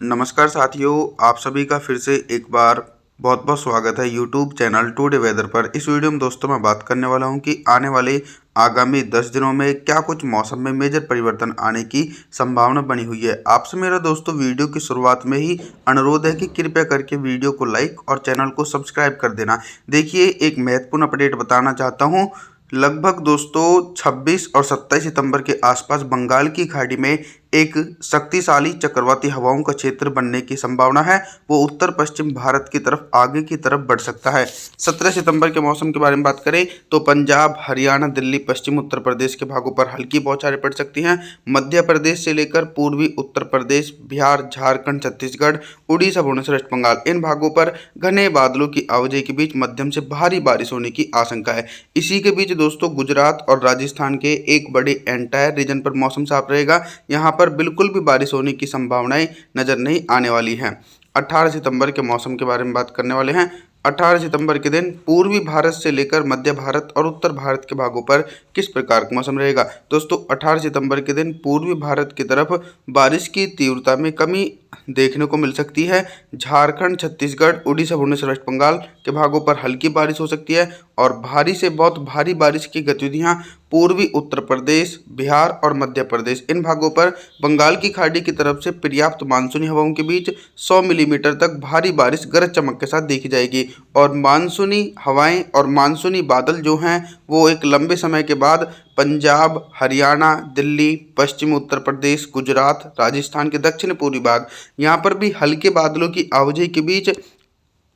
नमस्कार साथियों, आप सभी का फिर से एक बार बहुत बहुत स्वागत है यूट्यूब चैनल टुडे वेदर पर। इस वीडियो में दोस्तों मैं बात करने वाला हूं कि आने वाले आगामी 10 दिनों में क्या कुछ मौसम में मेजर परिवर्तन आने की संभावना बनी हुई है। आपसे मेरा दोस्तों वीडियो की शुरुआत में ही अनुरोध है कि कृपया करके वीडियो को लाइक और चैनल को सब्सक्राइब कर देना। देखिए, एक महत्वपूर्ण अपडेट बताना चाहता हूँ। लगभग दोस्तों 26 और 27 सितंबर के आसपास बंगाल की खाड़ी में एक शक्तिशाली चक्रवाती हवाओं का क्षेत्र बनने की संभावना है। वो उत्तर पश्चिम भारत की तरफ आगे की तरफ बढ़ सकता है। 17 सितंबर के मौसम के बारे में बात करें तो पंजाब, हरियाणा, दिल्ली, पश्चिम उत्तर प्रदेश के भागों पर हल्की बौछारें पड़ सकती हैं। मध्य प्रदेश से लेकर पूर्वी उत्तर प्रदेश, बिहार, झारखंड, छत्तीसगढ़, उड़ीसा, भुवनेश्वर, वेस्ट बंगाल, इन भागों पर घने बादलों की आवाजाही के बीच मध्यम से भारी बारिश होने की आशंका है। इसी के बीच दोस्तों गुजरात और राजस्थान के एक बड़े एंटायर रीजन पर मौसम साफ रहेगा। यहाँ पर बिल्कुल भी बारिश होने की संभावनाएं नजर नहीं आने वाली हैं। 18 सितंबर के मौसम के बारे में बात करने वाले हैं। 18 सितंबर के दिन पूर्वी भारत से लेकर मध्य भारत और उत्तर भारत के भागों पर किस प्रकार का मौसम रहेगा। दोस्तों 18 सितंबर के दिन पूर्वी भारत की तरफ बारिश की तीव्रता में कमी देखने को मिल सकती है। झारखंड, छत्तीसगढ़, उड़ीसा, भुवनेश्वर, वेस्ट बंगाल के भागों पर हल्की बारिश हो सकती है और भारी से बहुत भारी बारिश की गतिविधियां पूर्वी उत्तर प्रदेश, बिहार और मध्य प्रदेश, इन भागों पर बंगाल की खाड़ी की तरफ से पर्याप्त मानसूनी हवाओं के बीच 100 मिलीमीटर तक भारी बारिश गरज चमक के साथ देखी जाएगी। और मानसूनी हवाएं और मानसूनी बादल जो हैं वो एक लंबे समय के बाद पंजाब, हरियाणा, दिल्ली, पश्चिम उत्तर प्रदेश, गुजरात, राजस्थान के दक्षिण पूर्वी भाग, यहाँ पर भी हल्के बादलों की आवाजाही के बीच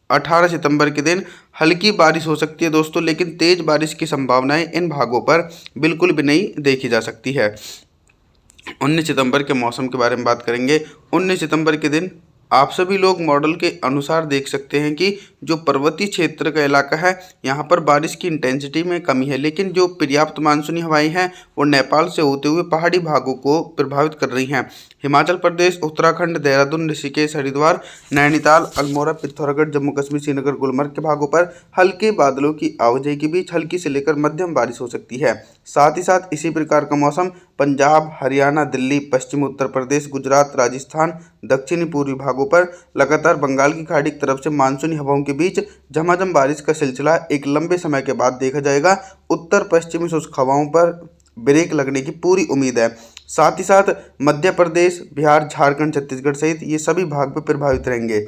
18 सितंबर के दिन हल्की बारिश हो सकती है दोस्तों, लेकिन तेज बारिश की संभावनाएं इन भागों पर बिल्कुल भी नहीं देखी जा सकती है। 19 सितंबर के मौसम के बारे में बात करेंगे। 19 सितंबर के दिन आप सभी लोग मॉडल के अनुसार देख सकते हैं कि जो पर्वतीय क्षेत्र का इलाका है यहाँ पर बारिश की इंटेंसिटी में कमी है, लेकिन जो पर्याप्त मानसूनी हवाएं हैं वो नेपाल से होते हुए पहाड़ी भागों को प्रभावित कर रही हैं। हिमाचल प्रदेश, उत्तराखंड, देहरादून, ऋषिकेश, हरिद्वार, नैनीताल, अल्मोड़ा, पिथौरागढ़, जम्मू कश्मीर, श्रीनगर, गुलमर्ग के भागों पर हल्के बादलों की आवाजाही के बीच हल्की से लेकर मध्यम बारिश हो सकती है। साथ ही साथ इसी प्रकार का मौसम पंजाब, हरियाणा, दिल्ली, पश्चिम उत्तर प्रदेश, गुजरात, राजस्थान, दक्षिणी पूर्वी भागों पर लगातार बंगाल की खाड़ी की तरफ से मानसूनी हवाओं के बीच झमाझम बारिश का सिलसिला एक लंबे समय के बाद देखा जाएगा। उत्तर पश्चिमी शुष्क हवाओं पर ब्रेक लगने की पूरी उम्मीद है। साथ ही साथ मध्य प्रदेश, बिहार, झारखंड, छत्तीसगढ़ सहित ये सभी भाग पे प्रभावित रहेंगे।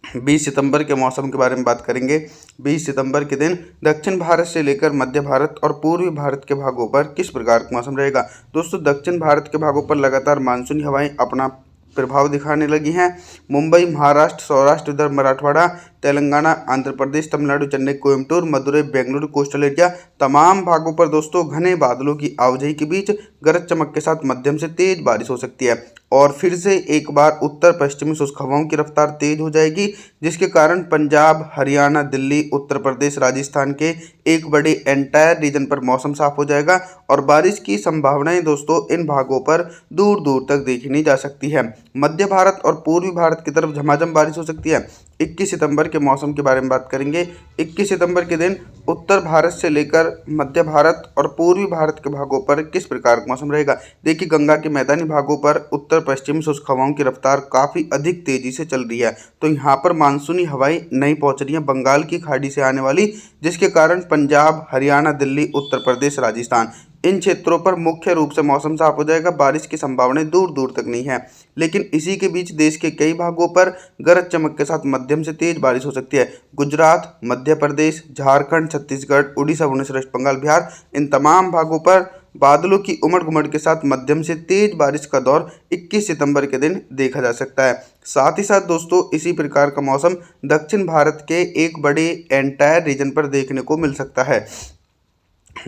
20 सितंबर के मौसम के बारे में बात करेंगे। 20 सितंबर के दिन दक्षिण भारत से लेकर मध्य भारत और पूर्वी भारत के भागों पर किस प्रकार का मौसम रहेगा। दोस्तों दक्षिण भारत के भागों पर लगातार मानसूनी हवाएं अपना प्रभाव दिखाने लगी हैं। मुंबई, महाराष्ट्र, सौराष्ट्र, विदर्भ, मराठवाड़ा, तेलंगाना, आंध्र प्रदेश, तमिलनाडु, चेन्नई, कोयम्बटूर, मदुरई, बेंगलुरु, कोस्टल एरिया, तमाम भागों पर दोस्तों घने बादलों की आवाजाही के बीच गरज चमक के साथ मध्यम से तेज बारिश हो सकती है। और फिर से एक बार उत्तर पश्चिमी शुष्क हवाओं की रफ्तार तेज हो जाएगी, जिसके कारण पंजाब, हरियाणा, दिल्ली, उत्तर प्रदेश, राजस्थान के एक बड़े एंटायर रीजन पर मौसम साफ हो जाएगा और बारिश की संभावनाएं दोस्तों इन भागों पर दूर दूर तक देखी जा सकती है। मध्य भारत और पूर्वी भारत की तरफ झमाझम बारिश हो सकती है। 21 सितंबर के मौसम के बारे में बात करेंगे। 21 सितंबर के दिन उत्तर भारत से लेकर मध्य भारत और पूर्वी भारत के भागों पर किस प्रकार का मौसम रहेगा। देखिए, गंगा के मैदानी भागों पर उत्तर पश्चिमी शुष्क हवाओं की रफ्तार काफ़ी अधिक तेजी से चल रही है, तो यहाँ पर मानसूनी हवाएं नहीं पहुँच रही हैं बंगाल की खाड़ी से आने वाली, जिसके कारण पंजाब, हरियाणा, दिल्ली, उत्तर प्रदेश, राजस्थान, इन क्षेत्रों पर मुख्य रूप से मौसम साफ हो जाएगा। बारिश की संभावनाएं दूर दूर तक नहीं है, लेकिन इसी के बीच देश के कई भागों पर गरज चमक के साथ मध्यम से तेज बारिश हो सकती है। गुजरात, मध्य प्रदेश, झारखंड, छत्तीसगढ़, उड़ीसा, भुवनेश्वर, वेस्ट बंगाल, बिहार, इन तमाम भागों पर बादलों की उमड़ घुमड़ के साथ मध्यम से तेज बारिश का दौर 21 सितंबर के दिन देखा जा सकता है। साथ ही साथ दोस्तों इसी प्रकार का मौसम दक्षिण भारत के एक बड़े एंटायर रीजन पर देखने को मिल सकता है।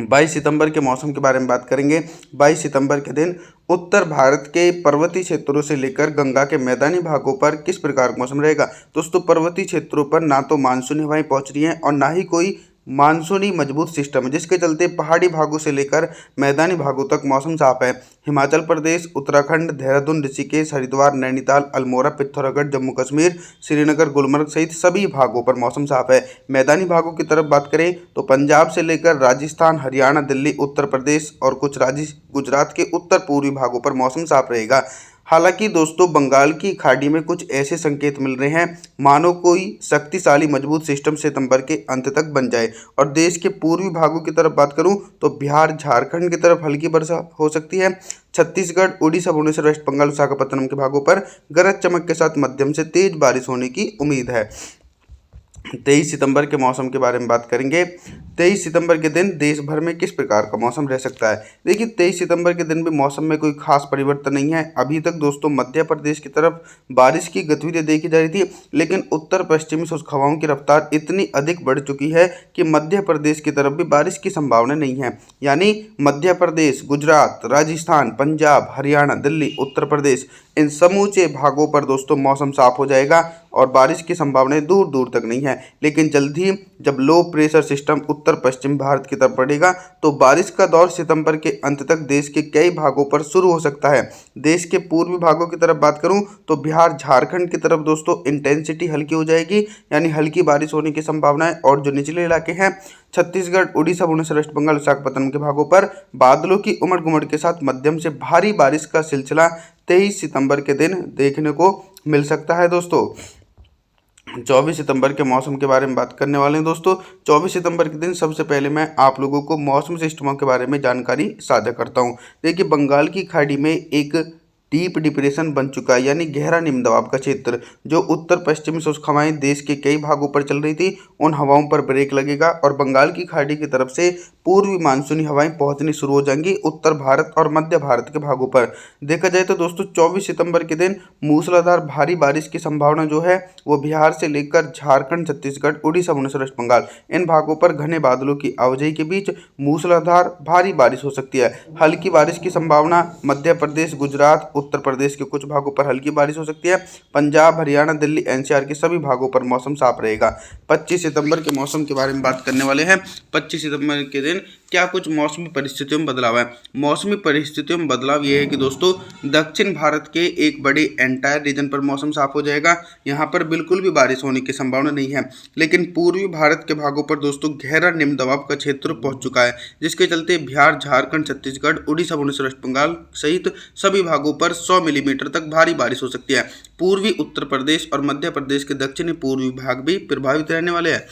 22 सितंबर के मौसम के बारे में बात करेंगे। 22 सितंबर के दिन उत्तर भारत के पर्वतीय क्षेत्रों से लेकर गंगा के मैदानी भागों पर किस प्रकार का मौसम रहेगा। दोस्तों पर्वतीय क्षेत्रों पर ना तो मानसूनी हवाएं पहुंच रही हैं और ना ही कोई मानसूनी मजबूत सिस्टम है, जिसके चलते पहाड़ी भागों से लेकर मैदानी भागों तक मौसम साफ है। हिमाचल प्रदेश, उत्तराखंड, देहरादून, ऋषिकेश, हरिद्वार, नैनीताल, अल्मोड़ा, पिथौरागढ़, जम्मू कश्मीर, श्रीनगर, गुलमर्ग सहित सभी भागों पर मौसम साफ है। मैदानी भागों की तरफ बात करें तो पंजाब से लेकर राजस्थान, हरियाणा, दिल्ली, उत्तर प्रदेश और कुछ राज्य गुजरात के उत्तर पूर्वी भागों पर मौसम साफ रहेगा। हालांकि दोस्तों बंगाल की खाड़ी में कुछ ऐसे संकेत मिल रहे हैं मानो कोई शक्तिशाली मजबूत सिस्टम सितंबर के अंत तक बन जाए। और देश के पूर्वी भागों की तरफ बात करूं तो बिहार झारखंड की तरफ हल्की वर्षा हो सकती है। छत्तीसगढ़ उड़ीसा भुवनेश्वर वेस्ट बंगाल विशाखापत्तनम के भागों पर गरज चमक के साथ मध्यम से तेज बारिश होने की उम्मीद है। 23 सितंबर के मौसम के बारे में बात करेंगे। 23 सितंबर के दिन देश भर में किस प्रकार का मौसम रह सकता है। देखिए 23 सितंबर के दिन भी मौसम में कोई खास परिवर्तन नहीं है। अभी तक दोस्तों मध्य प्रदेश की तरफ बारिश की गतिविधियां देखी जा रही थी, लेकिन उत्तर पश्चिमी शुष्क हवाओं की रफ्तार इतनी अधिक बढ़ चुकी है कि मध्य प्रदेश की तरफ भी बारिश की संभावना नहीं है। यानी मध्य प्रदेश, गुजरात, राजस्थान, पंजाब, हरियाणा, दिल्ली, उत्तर प्रदेश, इन समूचे भागों पर दोस्तों मौसम साफ हो जाएगा और बारिश की संभावनाएं दूर दूर तक नहीं है। लेकिन जल्द ही जब लो प्रेशर सिस्टम उत्तर पश्चिम भारत की तरफ बढ़ेगा तो बारिश का दौर सितंबर के अंत तक देश के कई भागों पर शुरू हो सकता है। देश के पूर्वी भागों की तरफ बात करूं तो बिहार झारखंड की तरफ दोस्तों इंटेंसिटी हल्की हो जाएगी, यानी हल्की बारिश होने की संभावना है। और जो निचले इलाके हैं छत्तीसगढ़ उड़ीसा भुवनेश्वर वेस्ट बंगाल विशाखापत्तनम के भागों पर बादलों की उमड़ घुमड़ के साथ मध्यम से भारी बारिश का सिलसिला 23 सितंबर के दिन देखने को मिल सकता है। दोस्तों 24 सितंबर के मौसम के बारे में बात करने वाले हैं। दोस्तों 24 सितंबर के दिन सबसे पहले मैं आप लोगों को मौसम सिस्टमों के बारे में जानकारी साझा करता हूं। देखिए बंगाल की खाड़ी में एक डीप डिप्रेशन बन चुका है, यानी गहरा निम्न दबाव का क्षेत्र, जो उत्तर पश्चिमी शुष्क हवाएं देश के कई भागों पर चल रही थी, उन हवाओं पर ब्रेक लगेगा और बंगाल की खाड़ी की तरफ से पूर्वी मानसूनी हवाएं पहुंचनी शुरू हो जाएंगी उत्तर भारत और मध्य भारत के भागों पर। देखा जाए तो दोस्तों 24 सितंबर के दिन मूसलाधार भारी बारिश की संभावना जो है वो बिहार से लेकर झारखंड, छत्तीसगढ़, उड़ीसा, भुवनेश्वर, वेस्ट बंगाल, इन भागों पर घने बादलों की आवाजाही के बीच मूसलाधार भारी बारिश हो सकती है। हल्की बारिश की संभावना मध्य प्रदेश, गुजरात, उत्तर प्रदेश के कुछ भागों पर हल्की बारिश हो सकती है। पंजाब, हरियाणा, दिल्ली, एनसीआर के सभी भागों पर मौसम साफ रहेगा। 25 सितंबर के मौसम के बारे में बात करने वाले हैं। 25 सितंबर के दिन क्या कुछ मौसमी परिस्थितियों में बदलाव है। मौसमी परिस्थितियों में बदलाव यह है कि दोस्तों दक्षिण भारत के एक बड़े एंटायर रीजन पर मौसम साफ हो जाएगा। यहाँ पर बिल्कुल भी बारिश होने की संभावना नहीं है। लेकिन पूर्वी भारत के भागों पर दोस्तों गहरा निम्न दबाव का क्षेत्र पहुंच चुका है, जिसके चलते बिहार, झारखंड, छत्तीसगढ़, उड़ीसा, भुवनेश्वर, वेस्ट बंगाल सहित सभी भागों पर 100 मिलीमीटर तक भारी बारिश हो सकती है। पूर्वी उत्तर प्रदेश और मध्य प्रदेश के दक्षिणी पूर्वी भाग भी प्रभावित रहने वाले हैं।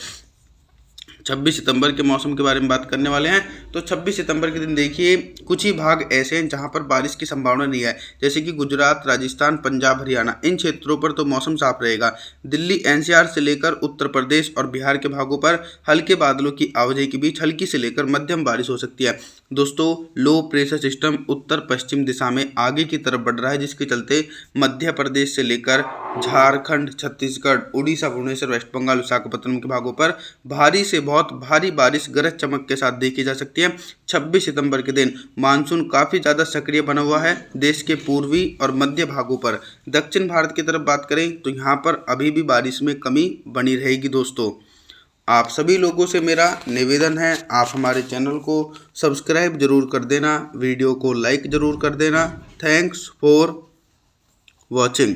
26 सितंबर के मौसम के बारे में बात करने वाले हैं। तो 26 सितंबर के दिन देखिए कुछ ही भाग ऐसे हैं जहां पर बारिश की संभावना नहीं है, जैसे कि गुजरात, राजस्थान, पंजाब, हरियाणा, इन क्षेत्रों पर तो मौसम साफ रहेगा। दिल्ली, एनसीआर से लेकर उत्तर प्रदेश और बिहार के भागों पर हल्के बादलों की आवाजाही के बीच हल्की से लेकर मध्यम बारिश हो सकती है। दोस्तों लो प्रेशर सिस्टम उत्तर पश्चिम दिशा में आगे की तरफ बढ़ रहा है, जिसके चलते मध्य प्रदेश से लेकर झारखंड, छत्तीसगढ़, उड़ीसा, भुवनेश्वर, वेस्ट बंगाल, विशाखापत्तनम के भागों पर भारी से बहुत भारी बारिश गरज चमक के साथ देखी जा सकती है। 26 सितंबर के दिन मानसून काफ़ी ज़्यादा सक्रिय बना हुआ है देश के पूर्वी और मध्य भागों पर। दक्षिण भारत की तरफ बात करें तो यहाँ पर अभी भी बारिश में कमी बनी रहेगी। दोस्तों आप सभी लोगों से मेरा निवेदन है, आप हमारे चैनल को सब्सक्राइब जरूर कर देना, वीडियो को लाइक ज़रूर कर देना। Thanks for watching.